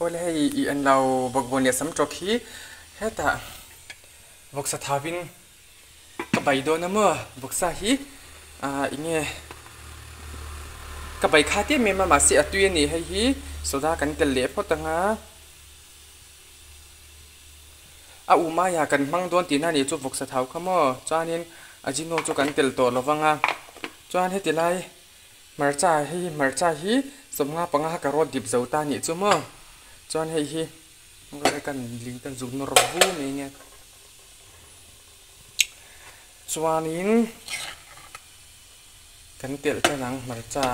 ole hei I an lau bokbonia sam trokhi heta boksa thawin kabai do na mo boksa hi inge kabai khati me ma si atui ni hei hi soda kan tel le potanga a uma ya kan mang don tina ni chu boksa thaw khamo chanin ajino chu kan tel to lowanga chuan heti lai marcha hi somnga panga ka ro dip zauta ni chu mo chuan hei hi ngai kan ling tan zuk no ro bu me nge chuanin kan tel chanang marcha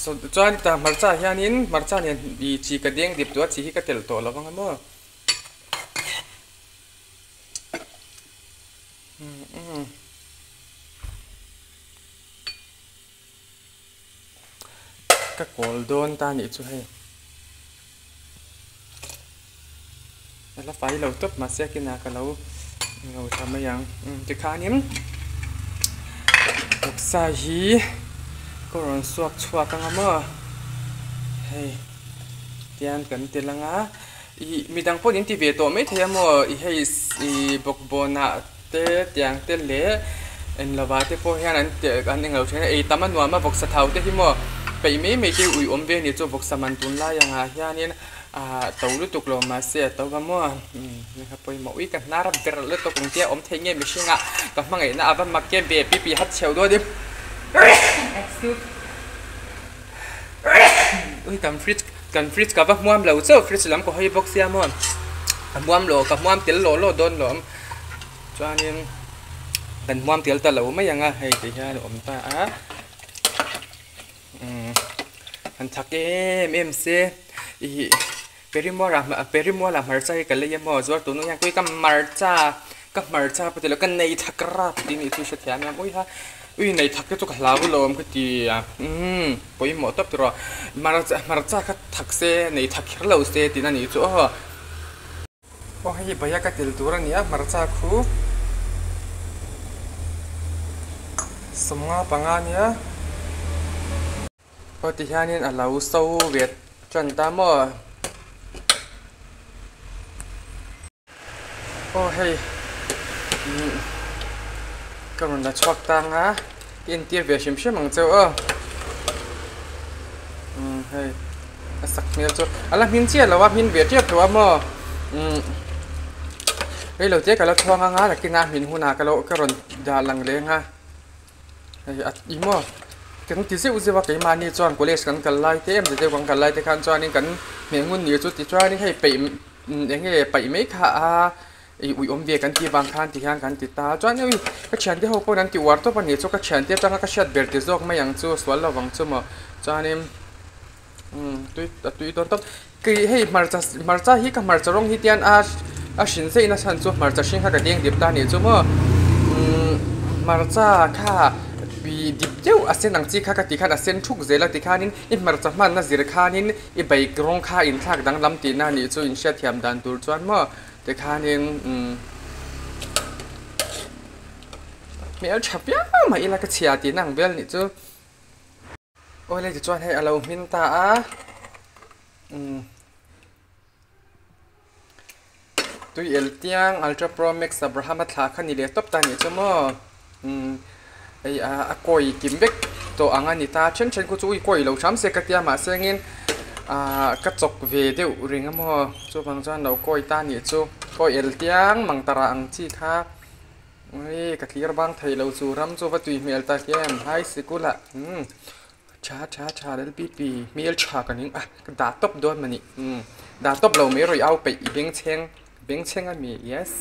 so chuan ta marcha hianin marcha ni I chi ka deng dip tu chi hi ka tel to lawanga mo ka kol don ta ni chu hei la fai lo top ma se kina ka lo ngau thama yang ti khanim oksa hi koron suak chhuak anga mo hei tian kan telanga I midang pon in ti ve to me thia mo I hei I bokbona te tiang te le en lawa te po hian an te an englo thena ei tamanwa ma boksa thau te hi mo pei me te ui om ve ni chu boksa man tun la yang a hianin tawlu tuklo ma se taw mo ni kha poi mo ui kan nar ber le to kung tia om thenge mi singa ka mangai na aba makke be pi hat cheu do di ui kan fridge ka ba muam lo cho fridge lam ko hoi box ya mo muam lo ka muam tel lo don lo chuanin kan muam tel ta lo ma yanga hei ti hian om ta an thake em se I perimora marcha ka le mo zor tu no yang koi ka marcha patelo kan nei thakra ti ni tu sha thia me oi ha ui nei thak ke chu ka hlaw lom ka ti poi mo top tro marcha ka thakse nei thak khir lo se ti na ni chu o hei baya ka tel tur ania marcha khu somnga pangania o ti hianin a lau so vet chan ta mo o hei karon la chwak tanga in tir ve shim shim ang cheu hei asak mel chu ala min chia lawa min ve tiap to mo hei lo te ka la thwanga nga la kina min huna ka lo karon da lang le nga hei at I mo kan ti se uze wa kai mani chuan college kan kal lai te em te wang kal lai te khan chuan in kan mengun ni chu ti chuan in hei pe enge pai me kha ui om ve kan ti bang khan ti hian kan ti ta chuan ui ka chan te ho ko nan ti war to pani chu ka chan te tanga ka shat ber te jok ma yang chu swal lo wang chu mo chuan em tui ton top ki hei marcha hi ka marcha rong hi tian a shin se ina san chu marcha shin kha ka ding dip ta ni chu mo marcha kha bi dip deu asen ang chi kha ka ti khan asen thuk zela ti khanin I marcha man na zir khanin I bai grong kha in thak dang lam ti na ni chu in sha thiam dan tur chuan mo te khanin me al chapya ma ila ka chia ti nang bel ni chu oi le ti chuan hei alo min ta tui el tiang ultra pro max abraham thla khani le top ta ni chu mo ei a koi kimbek to angani ta chen ku chui koi lo tham se ka tia ma sengin ka chok ve deu ring mo chu bang chan lo koi ta ni chu koi el tiang mang tara ang chi kha oi ka clear bang thai lo chu ram chu wa tui mel ta kem high school cha del pi mel cha kaning ka da top don mani da top lo me roi au pe beng cheng a mi yes